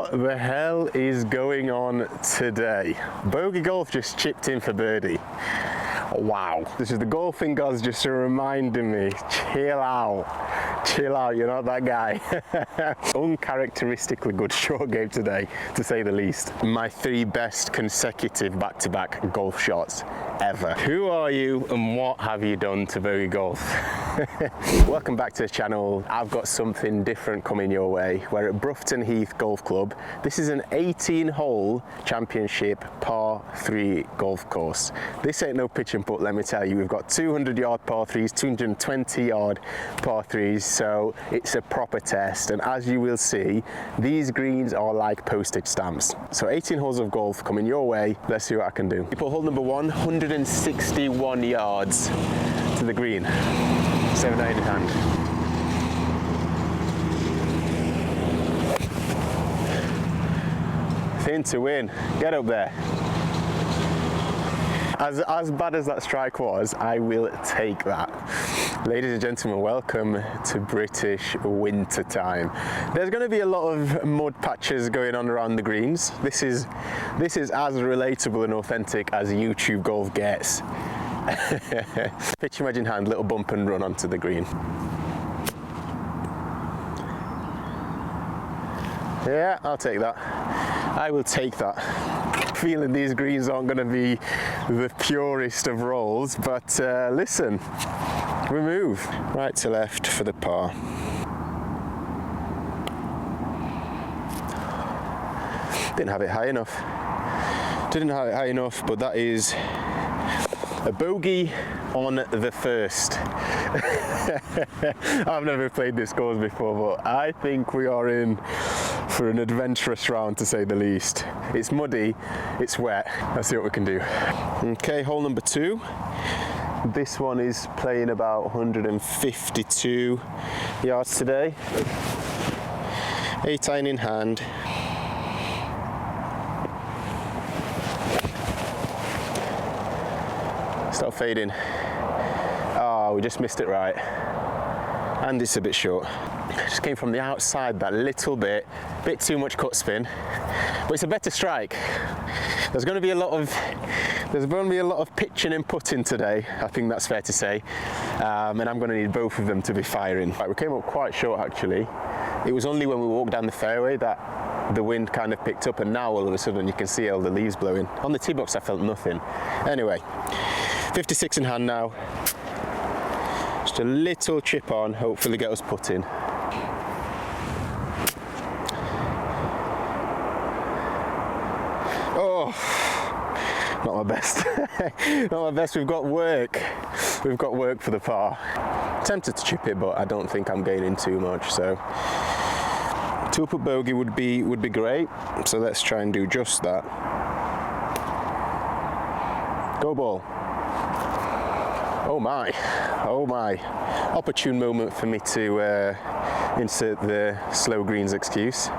What the hell is going on today? Bogey Golf just chipped in for birdie. Wow. This is the golfing gods just reminding me, chill out, you're not that guy. Uncharacteristically good short game today, to say the least. My 3 best consecutive back-to-back golf shots ever. Who are you and what have you done to bogey golf? Welcome back to the channel. I've got something different coming your way. We're at Broughton Heath Golf Club. This is an 18-hole championship par 3 golf course. This ain't no pitch and putt, let me tell you. We've got 200-yard par 3s, 220-yard par 3s, so it's a proper test. And as you will see, these greens are like postage stamps. So 18 holes of golf coming your way. Let's see what I can do. People, hole number 1, 161 yards to the green. 7-9 in hand. Thin to win. Get up there. As bad as that strike was, I will take that. Ladies and gentlemen, welcome to British winter time. There's going to be a lot of mud patches going on around the greens. This is as relatable and authentic as YouTube golf gets. Pitching wedge in hand, little bump and run onto the green. Yeah, I'll take that. I will take that. Feeling these greens aren't going to be the purest of rolls, but listen, we move right to left for the par. Didn't have it high enough, but that is a bogey on the first. I've never played this course before, but I think we are in for an adventurous round, to say the least. It's muddy, it's wet. Let's see what we can do. Okay, hole number 2. This one is playing about 152 yards today. 8-iron in hand. Start fading. Oh, we just missed it right. And it's a bit short. Just came from the outside that little bit too much cut spin, but it's a better strike. There's going to be a lot of pitching and putting today. I think that's fair to say, and I'm going to need both of them to be firing. Right, we came up quite short actually. It was only when we walked down the fairway that the wind kind of picked up, and now all of a sudden you can see all the leaves blowing. On the tee box I felt nothing. Anyway, 56 in hand now. Just a little chip on, hopefully get us putting. Oh, not my best. Not my best. We've got work for the par. Tempted to chip it, but I don't think I'm gaining too much. So 2-putt bogey would be great. So let's try and do just that. Go ball. Oh my. Opportune moment for me to insert the slow greens excuse.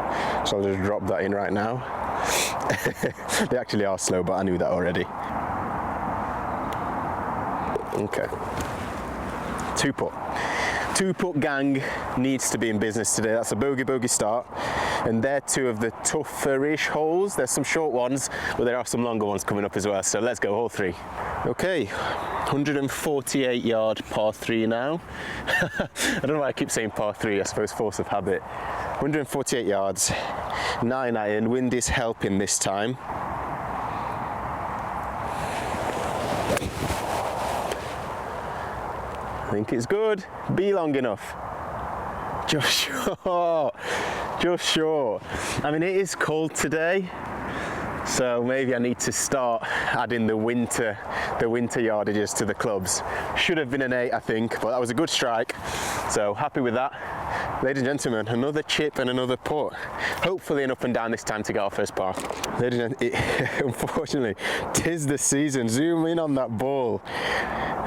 So I'll just drop that in right now. They actually are slow, but I knew that already. Okay. 2-putt gang needs to be in business today. That's a bogey start. And they're 2 of the tougher-ish holes. There's some short ones, but there are some longer ones coming up as well. So let's go, hole 3. Okay, 148 yard par 3 now. I don't know why I keep saying par 3, I suppose force of habit. 148 yards, 9-iron, wind is helping this time. I think it's good, be long enough. Just short. I mean, it is cold today, so maybe I need to start adding the winter yardages to the clubs. Should have been an 8, I think, but that was a good strike, so happy with that. Ladies and gentlemen, another chip and another putt. Hopefully an up and down this time to get our first par. Ladies and gentlemen, unfortunately, 'tis the season. Zoom in on that ball.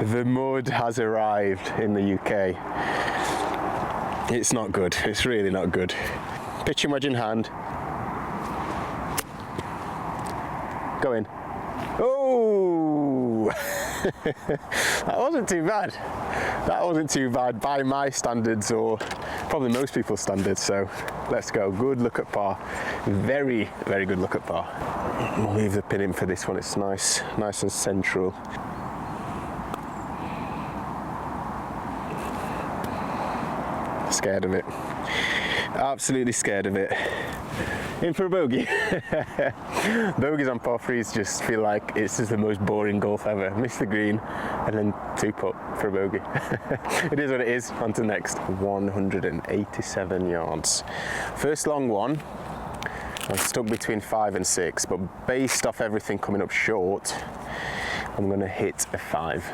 The mud has arrived in the UK. It's not good, it's really not good. Pitching wedge in hand. Go in. Oh! That wasn't too bad. That wasn't too bad by my standards, or probably most people's standards. So let's go. Good look at par. Very, very good look at par. We'll leave the pin in for this one. It's nice and central. Scared of it. Absolutely scared of it. In for a bogey. Bogeys on par threes just feel like it's just the most boring golf ever. Miss the green and then two putt for a bogey. It is what it is. On to the next. 187 yards. First long one. I'm stuck between 5 and 6, but based off everything coming up short, I'm going to hit a 5.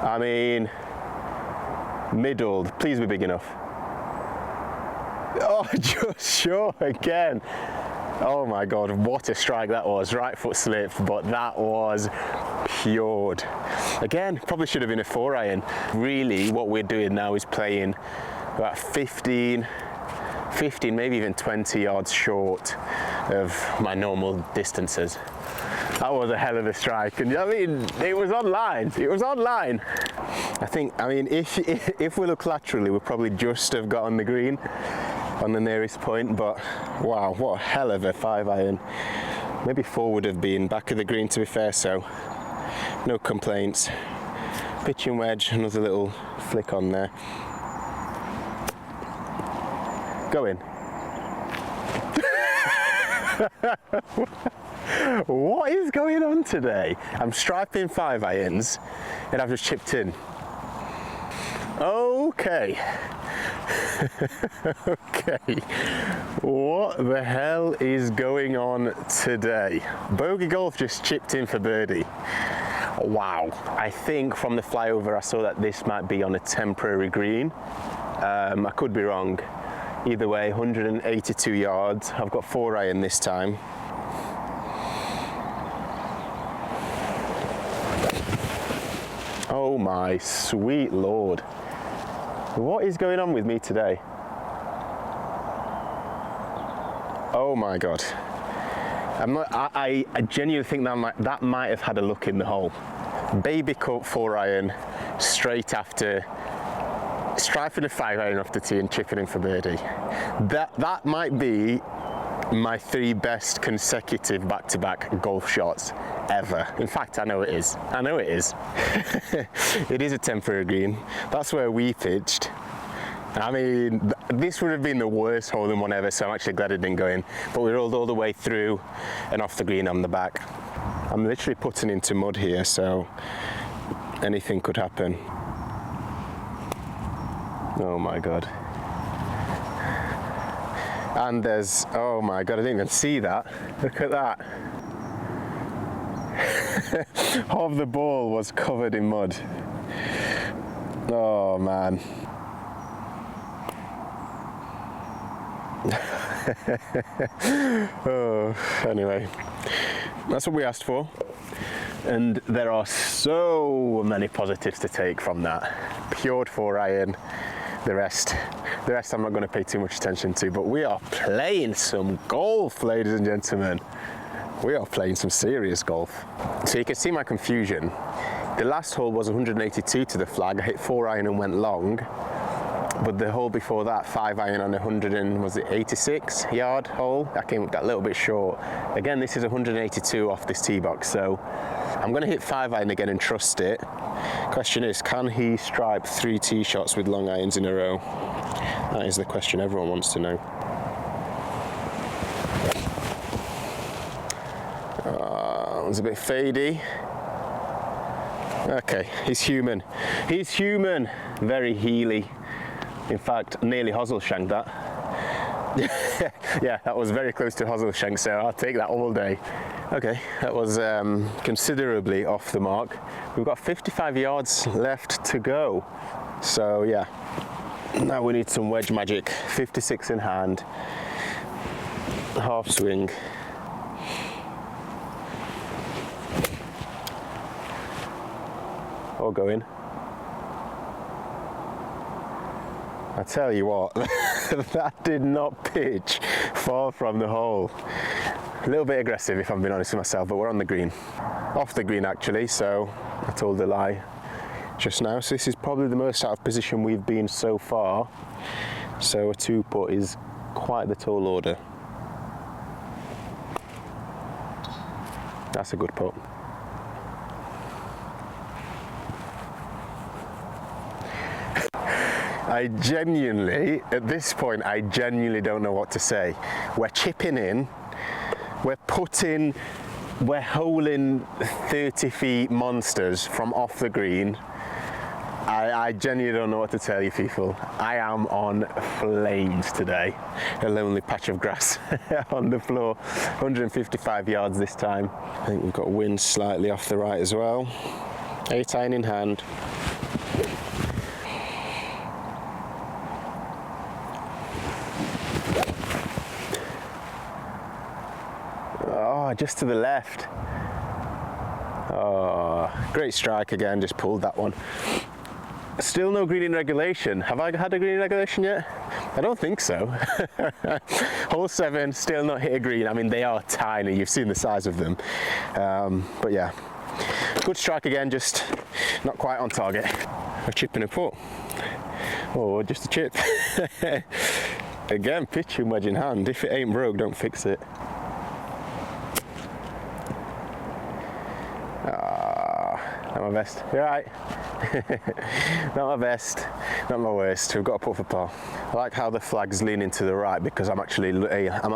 I mean, middled. Please be big enough. Oh, just short again. Oh my God, what a strike that was. Right foot slipped, but that was pured. Again, probably should have been a 4-iron. Really, what we're doing now is playing about 15, maybe even 20 yards short of my normal distances. That was a hell of a strike, and I mean, it was online. It was online. I mean, if we look laterally, we'll probably just have got on the green on the nearest point, but wow, what a hell of a 5-iron. Maybe 4 would have been back of the green, to be fair, so no complaints. Pitching wedge, another little flick on there. Go in. What is going on today? I'm striping 5-irons and I've just chipped in. Okay. Okay. What the hell is going on today? Bogey Golf just chipped in for birdie. Wow. I think from the flyover I saw that this might be on a temporary green. I could be wrong. Either way, 182 yards. I've got 4-iron this time. Oh my sweet Lord. What is going on with me today? Oh my God. I genuinely think that might have had a look in the hole. Baby cut 4-iron straight after striping a 5-iron off the tee and chipping in for birdie. That might be my 3 best consecutive back-to-back golf shots ever. In fact, I know it is. I know it is. It is a temporary green. That's where we pitched. I mean, this would have been the worst hole-in-one ever, so I'm actually glad it didn't go in. But we rolled all the way through and off the green on the back. I'm literally putting into mud here, so anything could happen. Oh my God. And there's, oh my God, I didn't even see that. Look at that. Half the ball was covered in mud. Oh man. Oh, anyway, that's what we asked for. And there are so many positives to take from that. Pured 4-iron. The rest I'm not going to pay too much attention to, but we are playing some golf, ladies and gentlemen. We are playing some serious golf. So you can see my confusion. The last hole was 182 to the flag. I hit 4-iron and went long, but the hole before that, 5-iron on 186 yard hole, I came a little bit short. Again, this is 182 off this tee box, so I'm going to hit 5-iron again and trust it. Question is, can he stripe 3 tee shots with long irons in a row? That is the question everyone wants to know. It was a bit fadey. Okay, he's human. He's human. Very heely. In fact, nearly hosel shanked that. Yeah, that was very close to hosel shank, so I'll take that all day. Okay, that was considerably off the mark. We've got 55 yards left to go. So yeah, now we need some wedge magic. 56 in hand, half swing. Or go in. I tell you what, that did not pitch far from the hole. A little bit aggressive if I'm being honest with myself, but we're on the green. Off the green actually, so I told a lie just now. So this is probably the most out of position we've been so far. So a 2-putt is quite the tall order. That's a good putt. At this point, I genuinely don't know what to say. We're chipping in, we're putting, we're holing 30 feet monsters from off the green. I genuinely don't know what to tell you people. I am on flames today. A lonely patch of grass on the floor. 155 yards this time. I think we've got wind slightly off the right as well. 8-iron in hand. Oh, just to the left. Oh, great strike again, just pulled that one. Still no green in regulation. Have I had a green in regulation yet? I don't think so. Hole 7, still not hit a green. I mean, they are tiny. You've seen the size of them. But yeah, good strike again, just not quite on target. A chip and a putt. Oh, just a chip. Again, pitching wedge in hand. If it ain't broke, don't fix it. Not my best. You're right. Not my best, not my worst. We've got to putt for par. I like how the flag's leaning to the right because I'm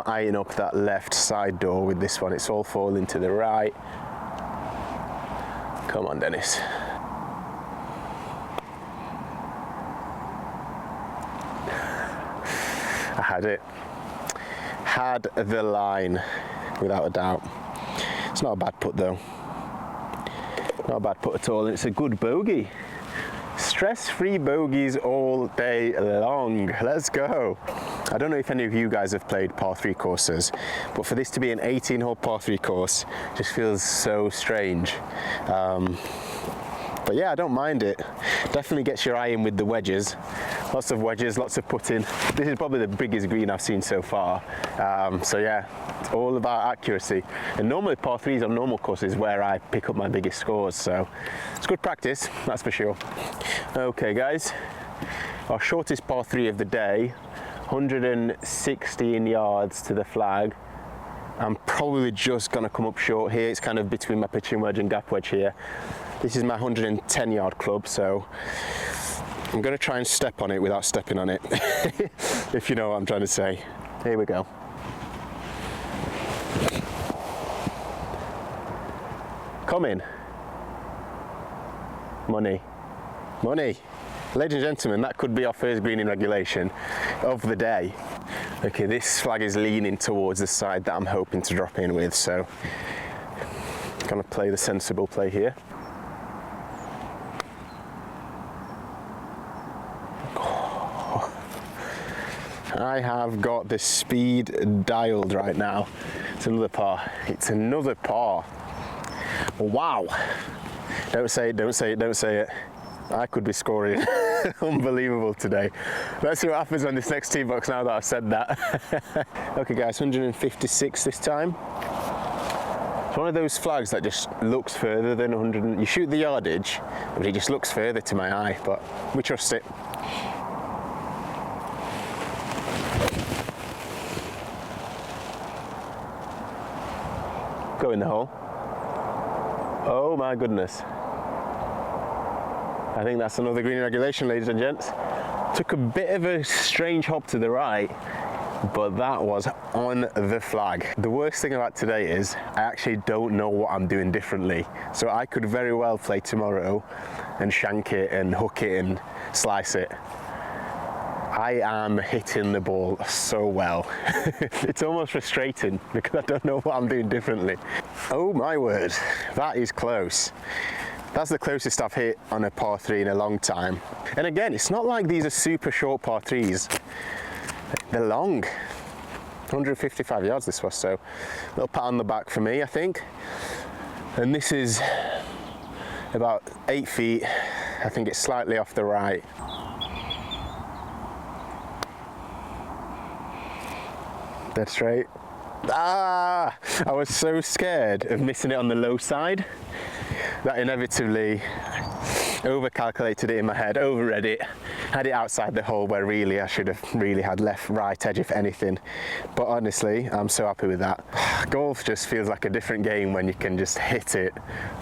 eyeing up that left side door with this one. It's all falling to the right. Come on, Dennis. I had it. Had the line, without a doubt. It's not a bad putt though. Not a bad putt at all, and it's a good bogey. Stress-free bogeys all day long. Let's go. I don't know if any of you guys have played par 3 courses, but for this to be an 18-hole par 3 course just feels so strange. But yeah, I don't mind it. Definitely gets your eye in with the wedges. Lots of wedges, lots of putting. This is probably the biggest green I've seen so far. So yeah, it's all about accuracy. And normally par 3s on normal courses where I pick up my biggest scores. So it's good practice, that's for sure. Okay guys, our shortest par 3 of the day, 116 yards to the flag. I'm probably just gonna come up short here. It's kind of between my pitching wedge and gap wedge here. This is my 110-yard club, so I'm gonna try and step on it without stepping on it, if you know what I'm trying to say. Here we go. Come in. Money. Money. Ladies and gentlemen, that could be our first green in regulation of the day. Okay, this flag is leaning towards the side that I'm hoping to drop in with, so I'm gonna play the sensible play here. I have got the speed dialed right now. It's another par. It's another par. Wow. Don't say it, don't say it, don't say it. I could be scoring unbelievable today. Let's see what happens on this next tee box now that I've said that. Okay guys, 156 this time. It's one of those flags that just looks further than 100. You shoot the yardage, but it just looks further to my eye, but we trust it. Go in the hole. Oh my goodness. I think that's another green in regulation, ladies and gents. Took a bit of a strange hop to the right, but that was on the flag. The worst thing about today is I actually don't know what I'm doing differently. So I could very well play tomorrow and shank it and hook it and slice it. I am hitting the ball so well. It's almost frustrating because I don't know what I'm doing differently. Oh my word, that is close. That's the closest I've hit on a par 3 in a long time. And again, it's not like these are super short par 3s. They're long. 155 yards this was, so a little pat on the back for me, I think. And this is about 8 feet. I think it's slightly off the right. Dead straight. Ah, I was so scared of missing it on the low side that inevitably over-calculated it in my head, overread it, had it outside the hole where really I should have really had left, right edge if anything. But honestly, I'm so happy with that. Golf just feels like a different game when you can just hit it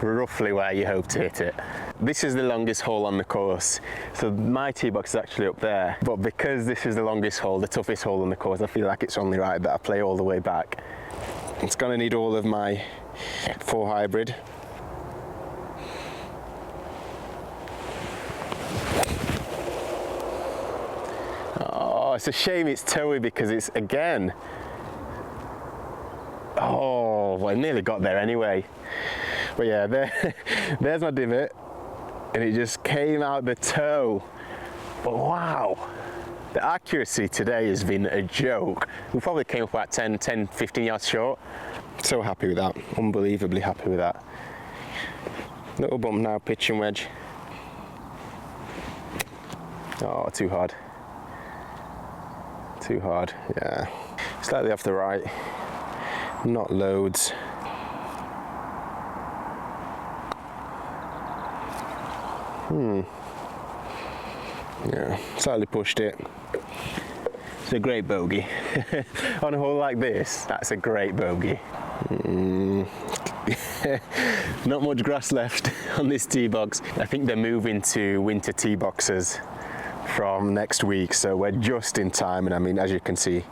roughly where you hope to hit it. This is the longest hole on the course, so my tee box is actually up there. But because this is the longest hole, the toughest hole on the course, I feel like it's only right that I play all the way back. It's gonna need all of my 4 hybrid. Oh, it's a shame it's toey because it's again. Oh, well, I nearly got there anyway. But yeah, there's my divot, and it just came out the toe. But wow, the accuracy today has been a joke. We probably came up about 10, 15 yards short. So happy with that, unbelievably happy with that. Little bump now, pitching wedge. Oh, too hard. Too hard, yeah. Slightly off the right, not loads. Yeah, slightly pushed it. It's a great bogey. On a hole like this, that's a great bogey. Not much grass left on this tee box. I think they're moving to winter tee boxes from next week, so we're just in time. And I mean, as you can see,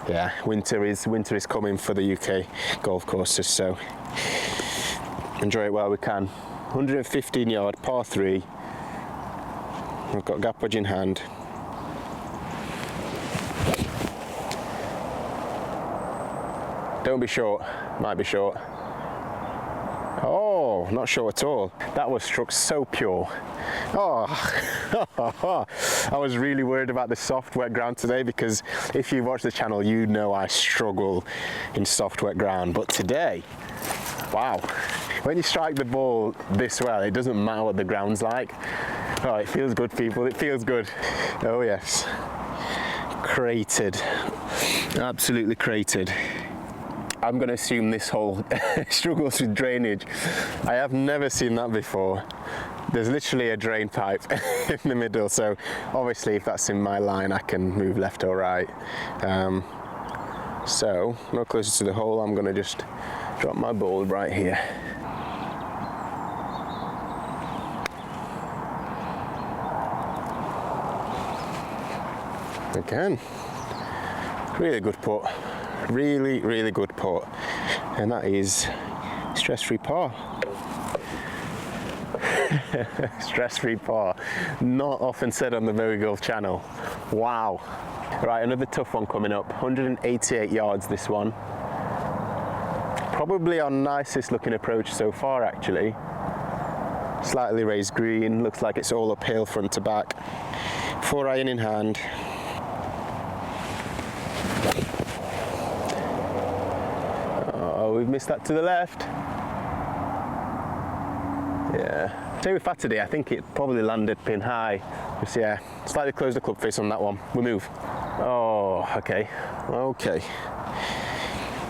yeah, winter is coming for the UK golf courses, so enjoy it while we can. 115 yard par 3. We've got gap wedge in hand. Don't be short, might be short. Oh, not short at all. That was struck so pure. Oh, I was really worried about the soft wet ground today, because if you watch the channel, you know I struggle in soft wet ground. But today, wow, when you strike the ball this well, it doesn't matter what the ground's like. Oh, it feels good, people, it feels good. Oh yes, cratered, absolutely cratered. I'm going to assume this hole struggles with drainage. I have never seen that before. There's literally a drain pipe in the middle, so obviously if that's in my line I can move left or right. So no closer to the hole, I'm going to just drop my ball right here. Again, really good putt. Really, really good putt, and that is stress-free par. Stress-free par, not often said on the Bogey Golf channel. Wow. Right, another tough one coming up. 188 yards this one. Probably our nicest looking approach so far, actually. Slightly raised green, looks like it's all uphill front to back. 4 iron in hand. Oh, we've missed that to the left. Yeah. Same with Saturday, I think it probably landed pin high. Just, yeah, slightly closed the club face on that one. We move. Oh, okay. Okay.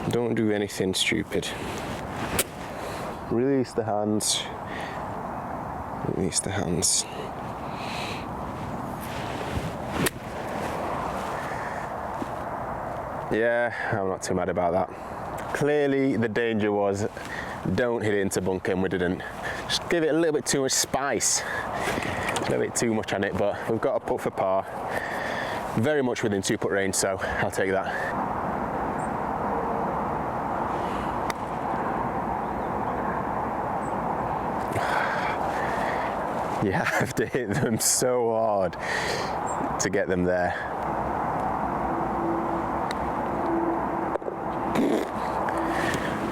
Don't do anything stupid. Release the hands. Release the hands. Yeah, I'm not too mad about that. Clearly the danger was don't hit it into bunker, and we didn't. Just give it a little bit too much spice. A little bit too much on it, but we've got a putt for par. Very much within 2-putt range, so I'll take that. You have to hit them so hard to get them there.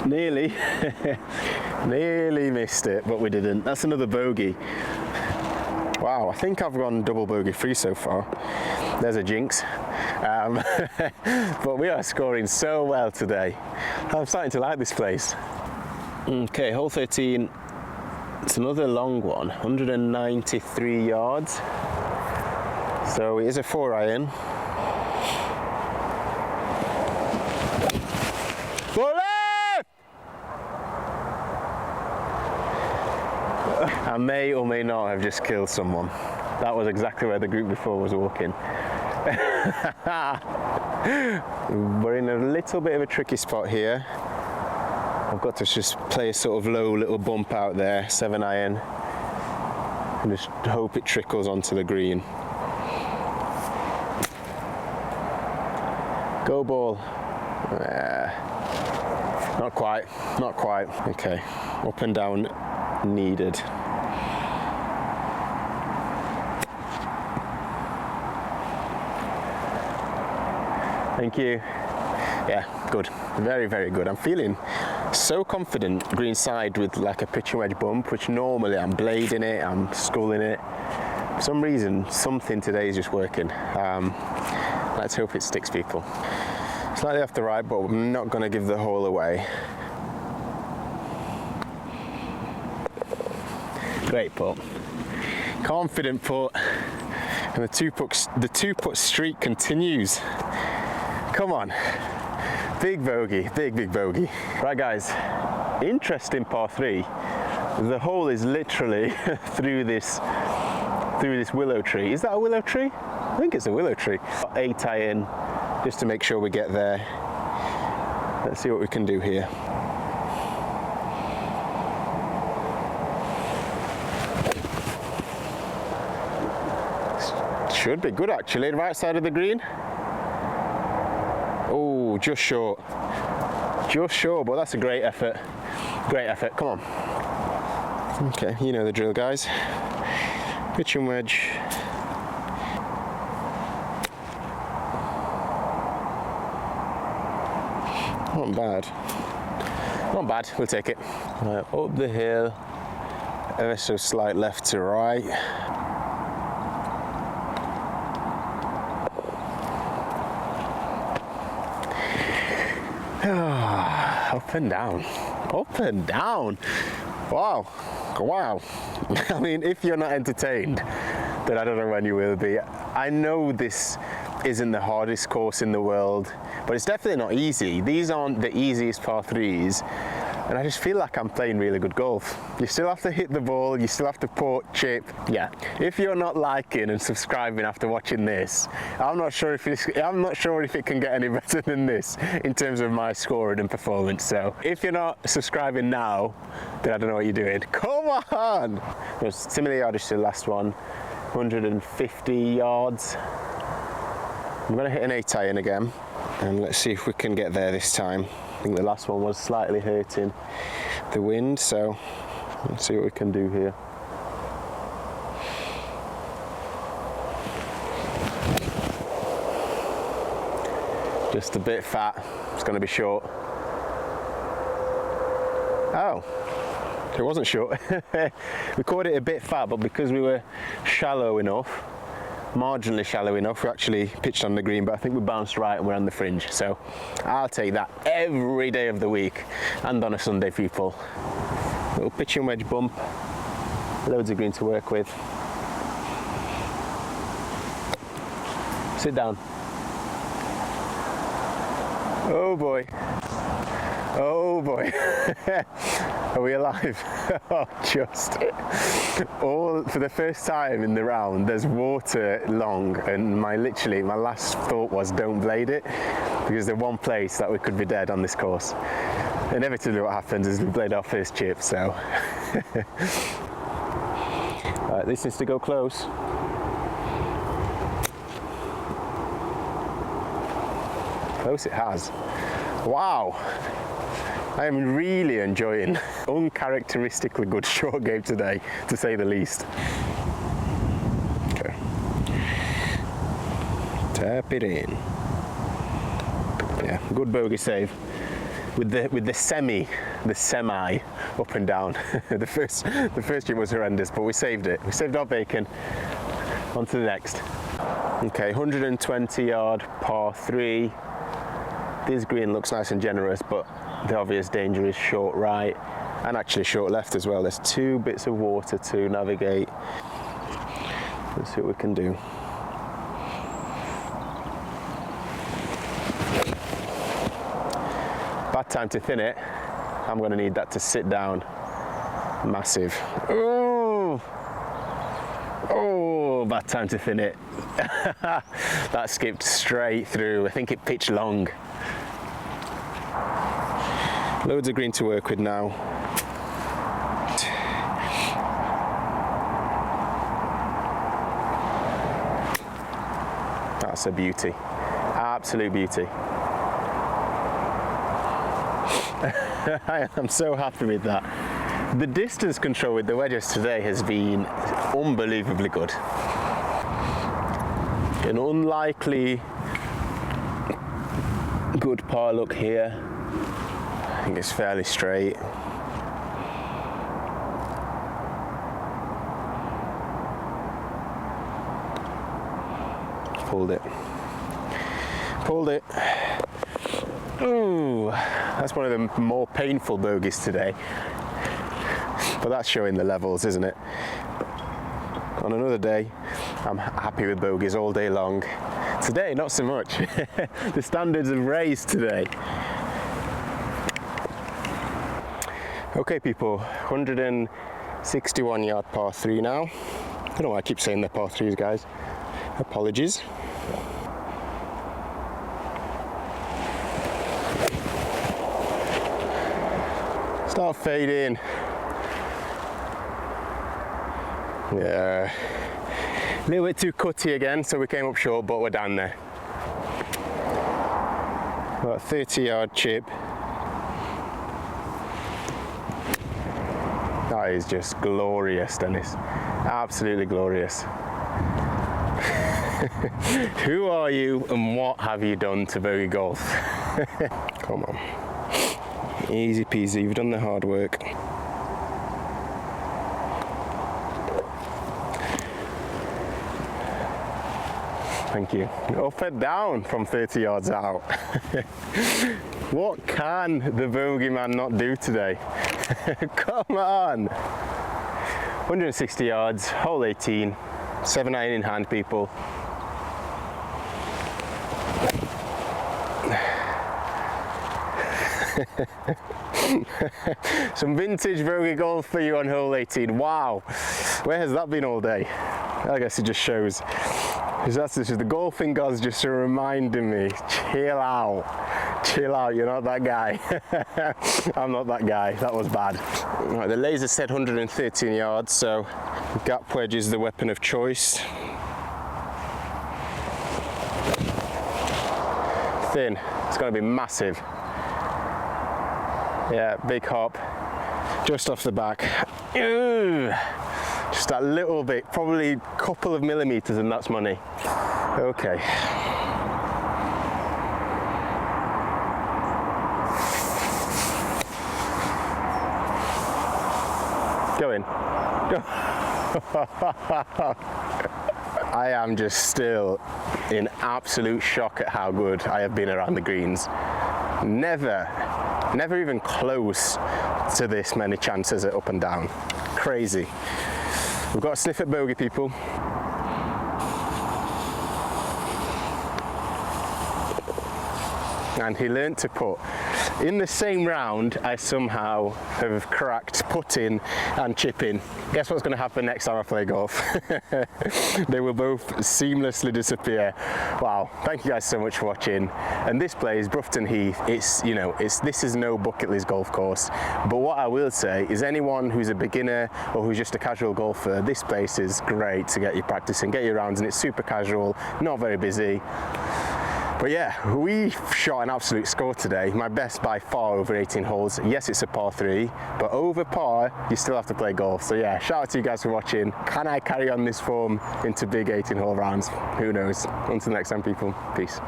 Nearly, nearly missed it, but we didn't. That's another bogey. Wow, I think I've gone double bogey free so far. There's a jinx. But we are scoring so well today. I'm starting to like this place. Okay, hole 13. It's another long one, 193 yards. So it is a 4 iron. I may or may not have just killed someone. That was exactly where the group before was walking. We're in a little bit of a tricky spot here. I've got to just play a sort of low little bump out there, 7 iron, and just hope it trickles onto the green. Go ball. Not quite, not quite. Okay, up and down needed. Thank you. Yeah, good. Very, very good. I'm feeling so confident green side with like a pitching wedge bump, which normally I'm blading it, I'm sculling it. For some reason, something today is just working. Let's hope it sticks, people. Slightly off the right, but I'm not going to give the hole away. Great putt. Confident putt. And the two putt streak continues. Come on. Big bogey, big bogey. Right guys, interesting par 3. The hole is literally through this willow tree. Is that a willow tree? I think it's a willow tree. 8 iron, just to make sure we get there. Let's see what we can do here. Should be good actually, right side of the green. Oh, just short, but that's a great effort. Great effort, come on. Okay, you know the drill, guys. Pitching wedge. Not bad. Not bad, we'll take it. Up the hill, ever so slight left to right. Up and down, up and down. Wow, wow. I mean, if you're not entertained, then I don't know when you will be. I know this isn't the hardest course in the world, but it's definitely not easy. These aren't the easiest par 3s, and I just feel like I'm playing really good golf. You still have to hit the ball, you still have to port, chip. Yeah, if you're not liking and subscribing after watching this, I'm not sure if it can get any better than this in terms of my scoring and performance. So if you're not subscribing now, then I don't know what you're doing. Come on! It was similar yardage to the last one, 150 yards. I'm gonna hit an 8 iron again, and let's see if we can get there this time. I think the last one was slightly hurting the wind, so let's see what we can do here. Just a bit fat, it's going to be short. Oh, it wasn't short. We caught it a bit fat, but because we were shallow enough, marginally shallow enough, we actually pitched on the green, but I think we bounced right and we're on the fringe. So I'll take that every day of the week and on a Sunday, people. Little pitching wedge bump, loads of green to work with. Sit down. Oh boy. Oh boy. Are we alive? Oh, just all for the first time in the round there's water long, and my last thought was don't blade it, because there's one place that we could be dead on this course. Inevitably what happens is we blade our first chip, so this needs to go close. Close it has. Wow, I am really enjoying uncharacteristically good short game today, to say the least. Okay. Tap it in. Yeah, good bogey save. With the semi up and down. the first chip was horrendous, but we saved it. We saved our bacon. On to the next. Okay, 120 yard par 3. This green looks nice and generous, but the obvious danger is short right and actually short left as well. There's 2 bits of water to navigate. Let's see what we can do. Bad time to thin it. I'm going to need that to sit down. Massive. Ooh! bad time to thin it. That skipped straight through. I think it pitched long. Loads of green to work with now. That's a beauty. Absolute beauty. I'm so happy with that. The distance control with the wedges today has been unbelievably good. An unlikely good par look here. I think it's fairly straight. Pulled it. Pulled it. Ooh, that's one of the more painful bogeys today. But that's showing the levels, isn't it? On another day, I'm happy with bogeys all day long. Today, not so much. The standards have raised today. Okay, people, 161 yard par 3 now. I don't know why I keep saying they're par 3s, guys. Apologies. Start fading. Yeah. A little bit too cutty again, so we came up short, but we're down there. About 30-yard chip. That is just glorious, Dennis. Absolutely glorious. Who are you and what have you done to bogey golf? Come on. Easy peasy, you've done the hard work. Thank you. Up and down from 30 yards out. What can the bogey man not do today? Come on. 160 yards, hole 18, 7-iron in hand, people. Some vintage bogey golf for you on hole 18. Wow, where has that been all day? I guess it just shows. That's just the golfing gods just reminding me, chill out, you're not that guy. I'm not that guy, that was bad. Right, the laser said 113 yards, so gap wedge is the weapon of choice. Thin, it's going to be massive. Yeah, big hop, just off the back. Ew. Just that little bit, probably a couple of millimeters, and that's money. Okay. Go in. I am just still in absolute shock at how good I have been around the greens. Never even close to this many chances at up and down. Crazy. We've got a sniff at bogey, people. And he learnt to putt. In the same round, I somehow have cracked putting and chipping. Guess what's going to happen next time I play golf? They will both seamlessly disappear. Wow, thank you guys so much for watching. And this place, Broughton Heath, this is no bucket list golf course. But what I will say is anyone who's a beginner or who's just a casual golfer, this place is great to get you practicing, get you rounds, and it's super casual, not very busy. But yeah, we shot an absolute score today. My best by far over 18 holes. Yes, it's a par 3, but over par, you still have to play golf. So yeah, shout out to you guys for watching. Can I carry on this form into big 18-hole rounds? Who knows? Until next time, people. Peace.